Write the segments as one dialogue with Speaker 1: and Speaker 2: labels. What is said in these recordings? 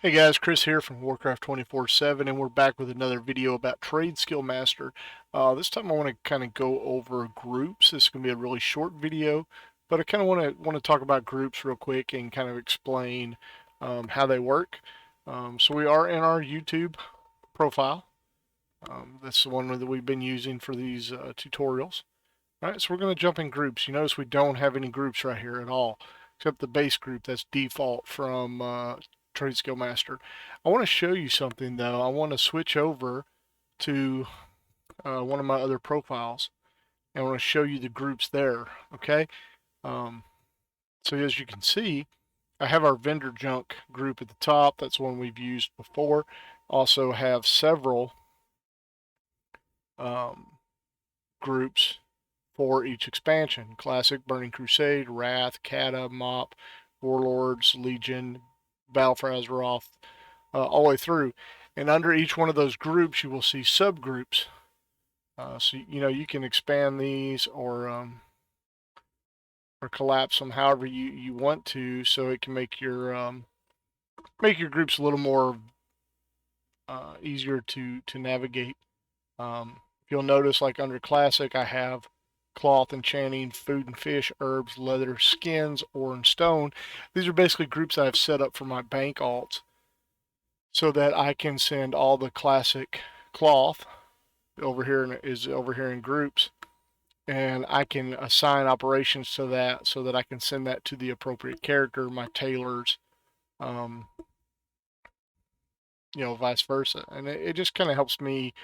Speaker 1: Hey guys, Chris here from Warcraft 24/7, and we're back with another video about Trade Skill Master. This time I want to kind of go over groups. This is going to be a really short video, but I kind of want to talk about groups real quick and kind of explain how they work. So we are in our YouTube profile. That's the one that we've been using for these tutorials. All right, so we're going to jump in groups. You notice we don't have any groups right here at all, except the base group that's default from Trade Skill Master. I want to show you something though. I want to switch over to one of my other profiles, and I want to show you the groups there. Okay, um, so as you can see, I have our vendor junk group at the top. That's one we've used before. Also have several groups for each expansion: Classic, Burning Crusade, Wrath, Kata, Mop, Warlords, Legion, Battle for Azeroth, all the way through. And under each one of those groups, you will see subgroups. So you can expand these or collapse them however you want to, so it can make your groups a little more easier to navigate. If you'll notice, like under Classic, I have cloth, enchanting, food and fish, herbs, leather, skins, ore and stone. These are basically groups I've set up for my bank alts so that I can send all the classic cloth over here in groups, and I can assign operations to that so that I can send that to the appropriate character, my tailors, um, vice versa. And it just kind of helps me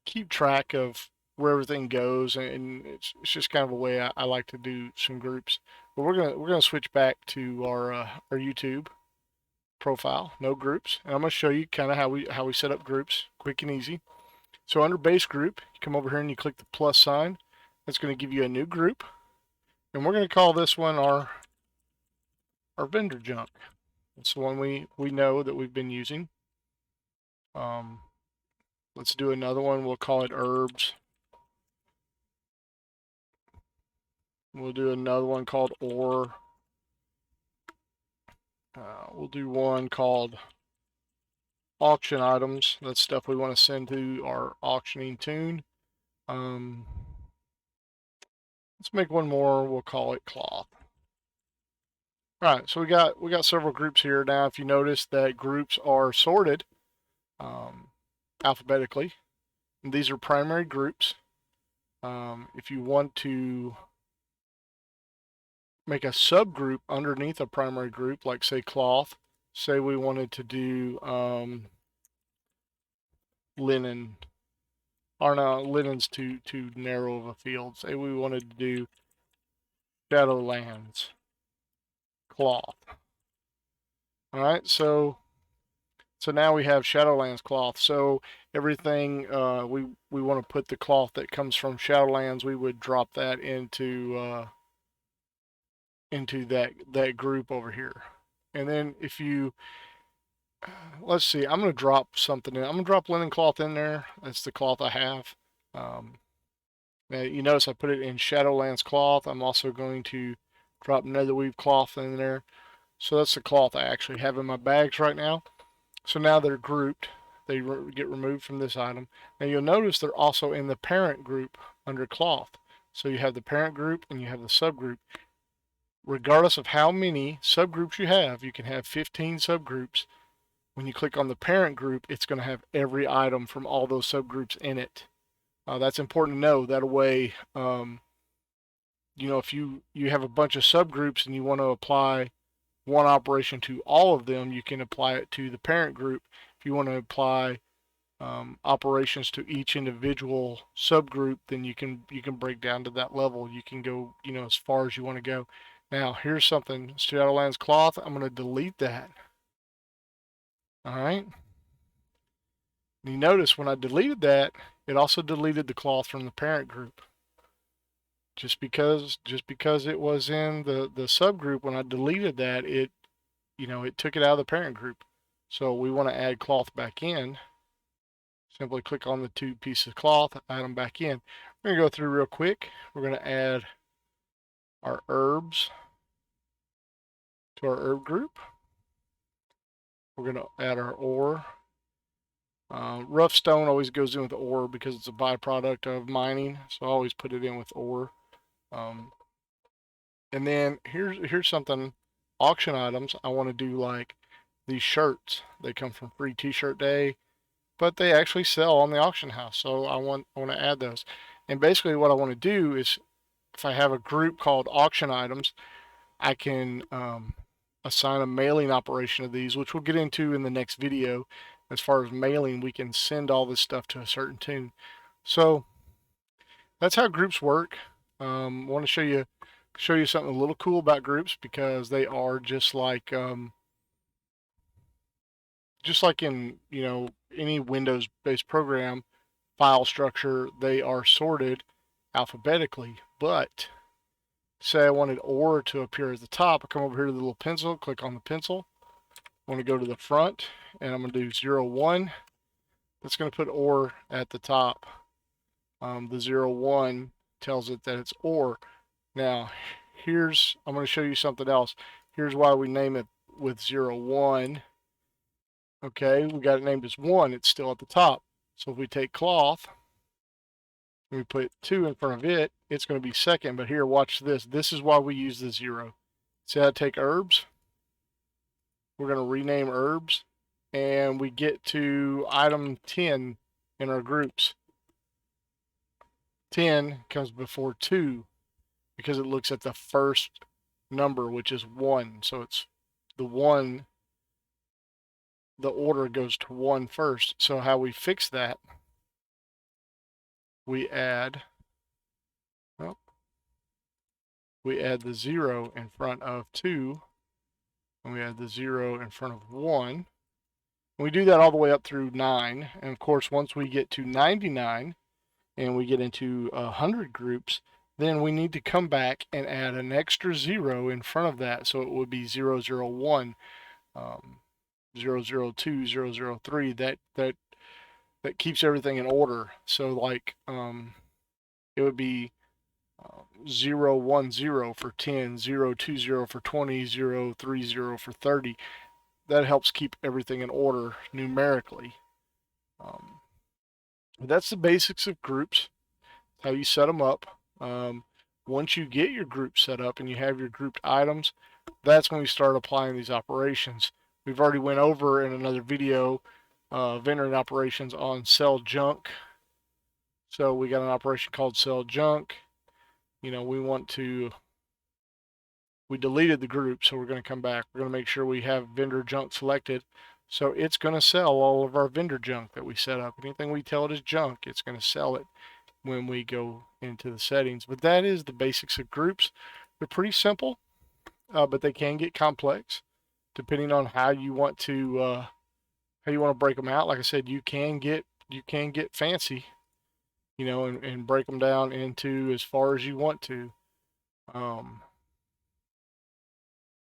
Speaker 1: keep track of where everything goes, and it's just kind of a way I like to do some groups. But we're gonna switch back to our YouTube profile, no groups, and I'm gonna show you kind of how we set up groups, quick and easy. So under base group, you come over here and you click the plus sign. That's going to give you a new group, and we're going to call this one our vendor junk. It's the one we know that we've been using. Let's do another one. We'll call it herbs. We'll do another one called ore. We'll do one called auction items. That's stuff we want to send to our auctioning tune. Let's make one more. We'll call it cloth. All right, so we got several groups here now. If you notice that groups are sorted alphabetically, and these are primary groups. If you want to make a subgroup underneath a primary group, like say cloth, say we wanted to do linen, or no, linen's too narrow of a field. Say we wanted to do Shadowlands cloth. All right, so now we have Shadowlands cloth. So everything we want to put the cloth that comes from Shadowlands, we would drop that into that group over here. And then if you let's see, I'm going to drop something in. I'm going to drop linen cloth in there. That's the cloth I have. Now you notice I put it in Shadowlands cloth. I'm also going to drop netherweave cloth in there. So that's the cloth I actually have in my bags right now. So now they're grouped. They get removed from this item. Now you'll notice they're also in the parent group under cloth. So you have the parent group and you have the subgroup. Regardless of how many subgroups you have, you can have 15 subgroups. When you click on the parent group, it's going to have every item from all those subgroups in it. That's important to know. That way, if you have a bunch of subgroups and you want to apply one operation to all of them, you can apply it to the parent group. If you want to apply operations to each individual subgroup, then you can break down to that level. You can go as far as you want to go. Now here's something. Shadowlands cloth. I'm going to delete that. All right. And you notice when I deleted that, it also deleted the cloth from the parent group. Just because it was in the subgroup, when I deleted that, it took it out of the parent group. So we want to add cloth back in. Simply click on the two pieces of cloth, add them back in. We're going to go through real quick. We're going to add our herbs to our herb group. We're going to add our ore. Rough stone always goes in with ore because it's a byproduct of mining, so I always put it in with ore. And then here's something, auction items. I want to do like these shirts. They come from Free T-Shirt Day, but they actually sell on the auction house. So I want to add those. And basically what I want to do is, if I have a group called auction items, I can assign a mailing operation of these, which we'll get into in the next video. As far as mailing, we can send all this stuff to a certain tune. So that's how groups work. I want to show you something a little cool about groups, because they are just like in, you know, any Windows-based program file structure, they are sorted alphabetically. But say I wanted ore to appear at the top, I come over here to the little pencil, click on the pencil. I want to go to the front, and I'm going to do 0, 1. That's going to put ore at the top. The 0, 1 tells it that it's ore. Now, I'm going to show you something else. Here's why we name it with 0, 1. Okay, we got it named as 1. It's still at the top. So if we take cloth, and we put 2 in front of it, it's going to be second. But here, watch this. This is why we use the 0. See how I take herbs? We're going to rename herbs, and we get to item 10 in our groups. 10 comes before 2 because it looks at the first number, which is 1. So it's the 1, the order goes to 1 first. So how we fix that, we add the 0 in front of 2, and we add the 0 in front of 1. And we do that all the way up through 9. And of course, once we get to 99 and we get into 100 groups, then we need to come back and add an extra 0 in front of that. So it would be 001, 002, 003. That keeps everything in order. So like it would be 010 for 10, 020 for 20, 030 for 30. That helps keep everything in order numerically. That's the basics of groups, how you set them up. Once you get your group set up and you have your grouped items, that's when we start applying these operations. We've already went over in another video vending operations on sell junk. So we got an operation called sell junk. You know, we deleted the group, so we're going to come back. We're going to make sure we have vendor junk selected. So it's going to sell all of our vendor junk that we set up. Anything we tell it is junk, it's going to sell it when we go into the settings. But that is the basics of groups. They're pretty simple, but they can get complex depending on how you want to break them out. Like I said, you can get fancy, you know, and break them down into as far as you want to.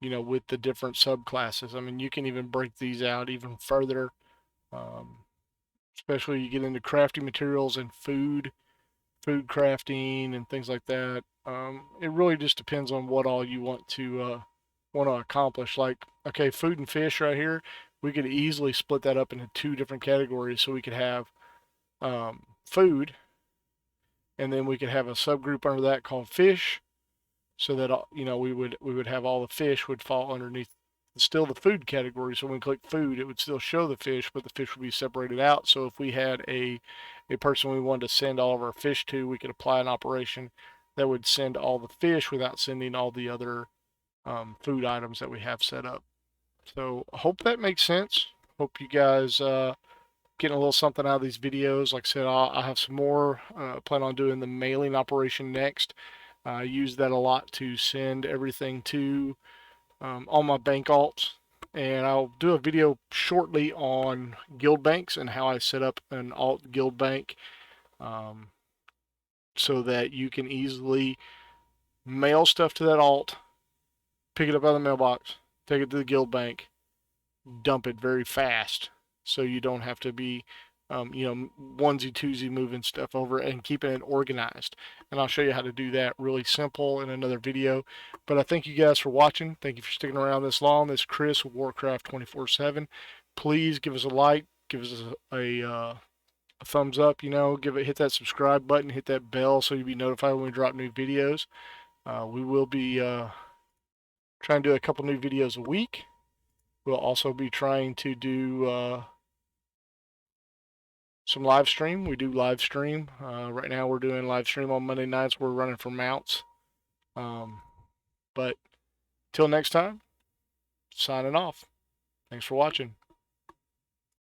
Speaker 1: You know, with the different subclasses. I mean, you can even break these out even further, especially you get into crafting materials and food crafting and things like that. It really just depends on what all you want to accomplish. Like, okay, food and fish right here, we could easily split that up into 2 different categories. So we could have food, and then we could have a subgroup under that called fish, so that, you know, we would have all the fish would fall underneath still the food category. So when we click food, it would still show the fish, but the fish would be separated out. So if we had a person we wanted to send all of our fish to, we could apply an operation that would send all the fish without sending all the other food items that we have set up. So I hope that makes sense. Hope you guys getting a little something out of these videos. Like I said, I'll have some more. Plan on doing the mailing operation next. I use that a lot to send everything to all my bank alts. And I'll do a video shortly on guild banks and how I set up an alt guild bank so that you can easily mail stuff to that alt, pick it up out of the mailbox, take it to the guild bank, dump it very fast, so you don't have to be you know, onesie twosie moving stuff over and keeping it organized. And I'll show you how to do that really simple in another video. But I thank you guys for watching. Thank you for sticking around this long. This is Chris with Warcraft 24/7. please give us a like, give us a thumbs up, hit that subscribe button, hit that bell so you'll be notified when we drop new videos. We will be trying to do a couple new videos a week. We'll also be trying to do some live stream. We do live stream. Right now we're doing live stream on Monday nights. We're running for mounts. But till next time, signing off. Thanks for watching.